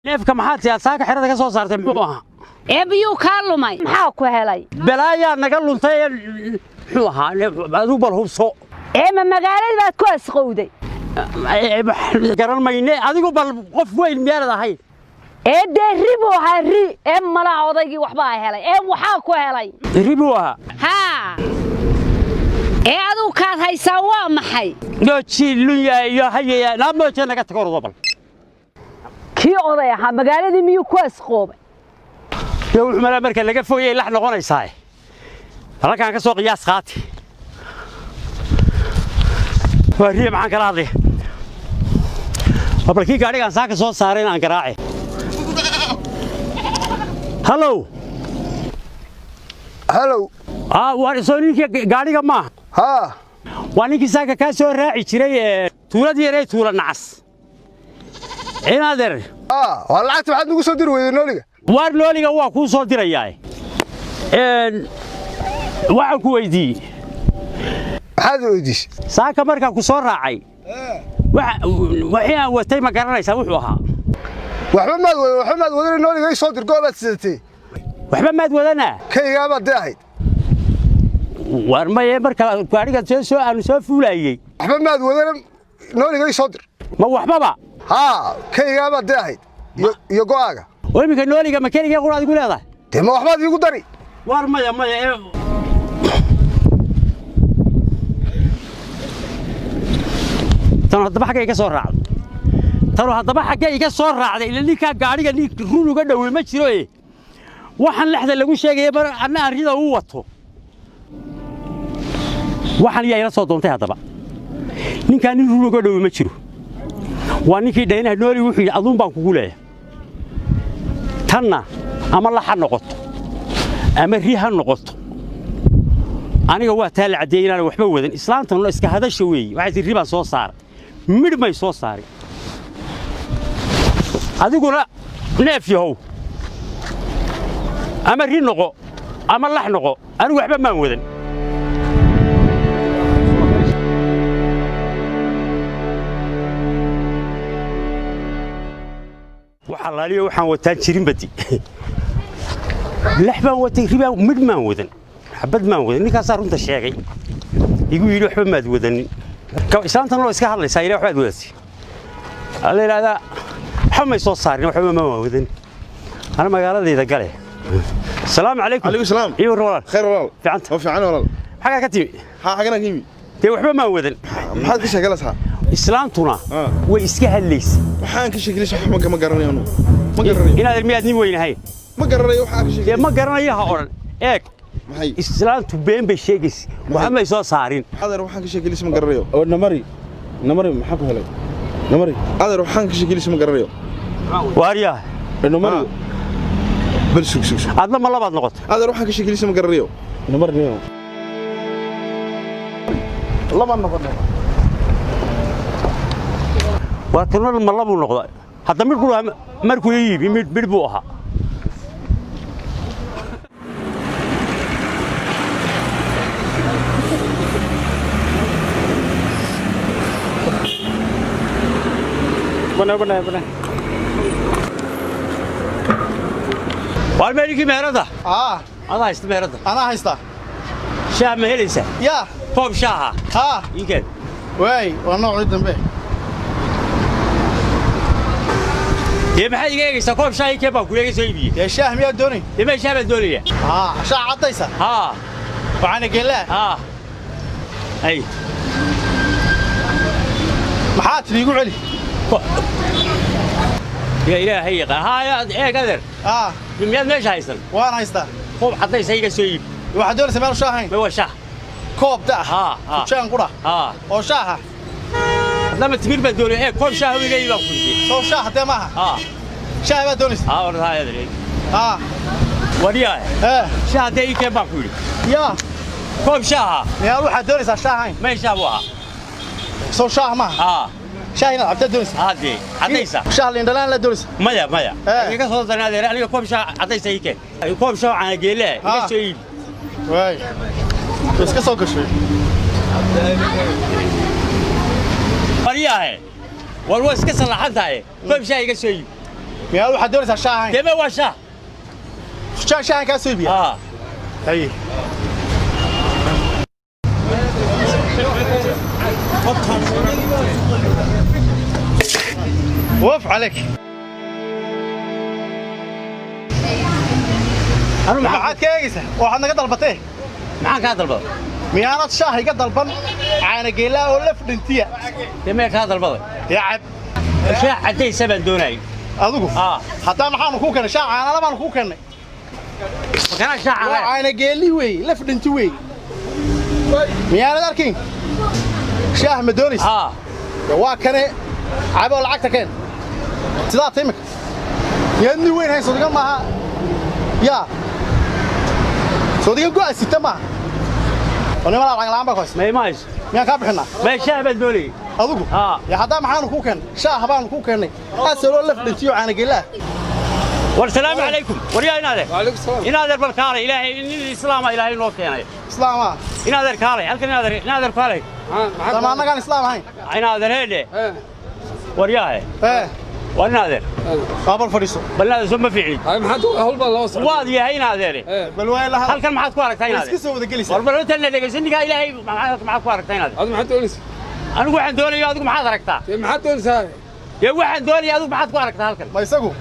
neefka maxaad siyaasaaka xirada ka soo saartay muxuu ahaa biyuu kaa lumay maxaa ku helay balaayaa naga luntay muxuu ahaa adigu bal hubso ma magaalada baad ku asqowday garan mayne adigu bal qof weyn miyaanad ahayn ribu ahaa ri malaa odaygii waxbaa helay waxaa ku helay ribu ahaa haa adigu kaad haysaa waa maxay noojiilunya iyo hayaya naamooje naga tago ordo bal kii oday ahaa magaaladii miyuu ku asqoobay wuxuu malaa marka laga fogayay lax noqonaysaa halkaan ka soo qiyaas qaati waa riya maxaan kala hadlay balkii gaadhigaan saaka soo saaray inaan garaace hallow waa soo ninkii gaadhiga maaha haa waa ninkii saaka kaa soo raaci jiray tuuladii yaray tuula nacas inaadeer waa lacagta waxaad nagu soo diri weyday nooliga waar nooliga waa kuu soo dirayaa waxaan ku weydiiyey maxaad weydiisay saaka markaan ku soo raacay wixii aan watay ma garanaysaa wuxuu ahaa waxba maad wadan nooliga ii soo dir goobaad sidatay waxba maad wadanaa kaygaabaa dee ahayd waar maye marka gaadhigan aanu soo fuulayey waxba maad wadan nooliga ii soo dir ma waxbaba haa kaygaabaa dee ahayd iyo go'aaga iminka nooliga ma keligee quraad igu leedahay dee ma waxbaad iigu dari waar maya tanu haddaba xaggay iga soo raacday ila ninkaa gaadhiga nin run uga dhowey ma jiro waxaan lexda lagu sheegaya mar anna arrida uu wato waxaan yaa ila soo doontay haddaba ninkaa nin run uga dhowey ma jiro waa ninkii dhaynaha nooli wuxuu yidhi aduun baan kugu leeyahay tanna ama lax ha noqoto ama ri ha noqoto aniga waa taa la caddeeyey inaan waxba wadan islaantana iska hadasha weeye waxay tii ri baan soo saaray midh may soo saaray adiguna neef yahow ama ri noqo ama lax noqo anigu waxba maan wadan waxalaaliyo waxaan wataan jirin badi lax baan watay ri baan midh maan wadan xabad maan wadan ninkaasaa runta sheegay igu yidhi waxba maad wadanin islaantan loo iska hadlaysaa ilaa waxbaad wadatay alla yidhaahdaa waxba may soo saarin waxba maan wadan ana magaaladayda gale السلام عليكم. عليكم السلام. ايوه والله خير والله. فعنت. وفعنا والله. حاجه كتيمي. حاجه كيمي. تي وحبه ما ودن. ما حد كشغلتها. اسلامتنا. way iska hadlays. waxaan ka sheegay wax ma garanayo anu. Ma garanayo. inaad ilmiyaad nin weynahay. Ma garanayo waxa ka sheegay. ma garanayo ha oran. eeg. maxay? islaamtu been bay sheegaysi. waxa may soo saarin. adeer waxaan ka sheegay ma garanayo. oo namari maxaa ku helay? namari. adeer waxaan ka sheegay ma garanayo. waariya. namari. بل سوق هذا ما لبعض نقط هذا روح حق شكل اسمه قرريو نمر نيو الله ما نقط وكنا الملاب ونقط حتى مركو يجيب بيربوها بنا والمالكي مهرده انا هيست مهرده انا هيستا شاه مهليسه يا كوب شاها يمكن واي ونوع دنبه يا maxay iga eegaysaa koob shaah kee baa ku eegaysaa iibiye يا شاه miyaa dooni ma shaah baa doonaya shaah cadaysa waxaan geelaa ay maxaa tiriigu celi يا إلهي يا إيه قدر يمياد ليش هايسن وانا هايستا كوب حتى يسيق سويب واحد دول سماه شاهين ما هو شاه كوب ده شان قرا او شاه لما تبير بدول ايه كوب شاه ويجي يبقى سو شاه ده ما شاه بدونس ورد هاي ادري وريا شاه ده يجي باكل يا كوب شاه يا واحد دول شاهين ما يشابهها سو شاه ما شاهين عبد دونس هذه عديسه شاه لندلان لا دونس مايا iga soo danaadeer aniga koob shaa cadaysa ii keen koob shaa aan geelay iga soo iib way iska soo gashay mariyahay war waa iska salaxan tahay koob shaa iga soo iib miyaa waxaad doonaysaa shaahayn dema waa shaah shaahan kaa soo iibiya haye وقف عليك أنا معاد كيسة وحنا قدر البطيه معاك هذا البض ميانات شاهي قدر البن عانا قيلا ولا فدنتيا دمك هذا البض يا عب شاح عدي 7 دوناي أذوق حتى ما حنا كوكنا شاح عانا لما كوكنا كان شاح عانا قيلي وي لا فدنتي وي ميانا داركين شاه مدونيس waa kane cabo lacagta keen sidaa timik yadni weyn hay sodiga maaha ya sodiga go'a sita ma wala ma lacag laan ba koos ma imays miyaa ka bixina ma shaabad dooli adugu ya hadaa maxaan ku keen shaah baan ku keenay asalo laf dhintiyo caana geelaa والسلام عليكم وريا ينادر وعليكم السلام ينادر بالكالي إلهي إن الإسلام إلهي نور كيناي إسلام ينادر كالي هل كان ينادر كالي طبعا أنا كان إسلام هاي ينادر هيدي ورياه والنادر قابل فريسو بالنادر ثم فعلي هاي محد هول بالله وصل واضي هاي نادري بالوين لها هل كان معك كوارك تاي نادر اسكسو وذا جلسة والله أنت اللي جالسين قال إلهي معك كوارك تاي نادر هذا محد تونس أنا واحد دولي يا أدوك معك ركتا محد تونس هاي يا واحد دولي يا أدوك معك كوارك هل كان ما يسقوا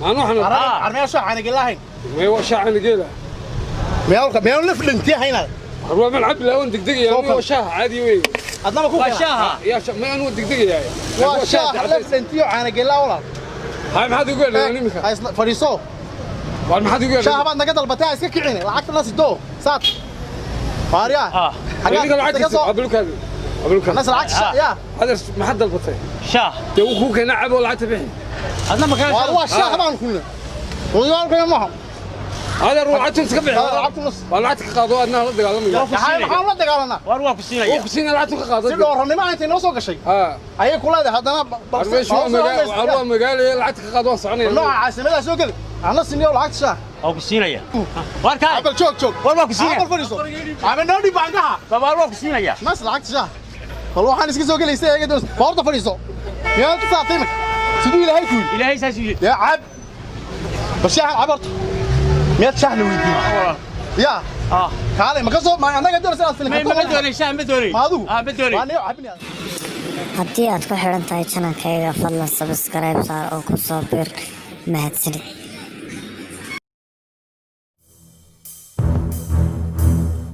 ما نروح عربي شو عنا قلها هين ما هو شاع عنا قيله مياو لف لنتي هنا هو ملعب لا وين دقدقه يا هو شاه عادي وين أدنى ما كوكا شاه يا شاه ما أنا دقدقه يا وشاه لف لنتي عنا قلها ولا هاي محد يقول لي أنا مكان هاي فريسو ما حد يقول شاه بعد نقدر البتاع يسكي عيني لعكت الناس الدو سات فاريا حاجات العكس قبلك هذا قبلك الناس العكس يا هذا ما حد البطيء شاه تو كوكا نعب ولا عتبه هذا ما كان والله شاه ما كنا ويقول كنا معهم هذا روح عتب سكبع لعبت نص والله عتك قاضوا أنها لا دقالنا هاي محاولة دقالنا وأروح في السينة وكسينا لا عتك قاضوا سيدو ورني ما أنت نوصل كشيء أي كل هذا هذا أنا شو مقال لا عتك قاضوا صعني نوع عاصمة سوق كذا أنا سنية ولا عكس شاه أو في السينة واركاي عبل شوك والله في السينة عبل فريسو عمل نودي بعدها فبروح في السينة يا ناس العكس شاه والله حنسكي سوق اللي يستاهل كده برضه فريسو يا تعطينك سيدو إلى هاي كول إلهي ساسي يا عب بس يا عبرت 100 شهر ويدي يا كالي ما كسو ما عندك دور سنه فيلم ما بدوني شاه بدوني ما ادو بدوني انا عبني haddii aad ku xidhan tahay channelkayga fadlan subscribe saar oo ku soo bir mahadsanid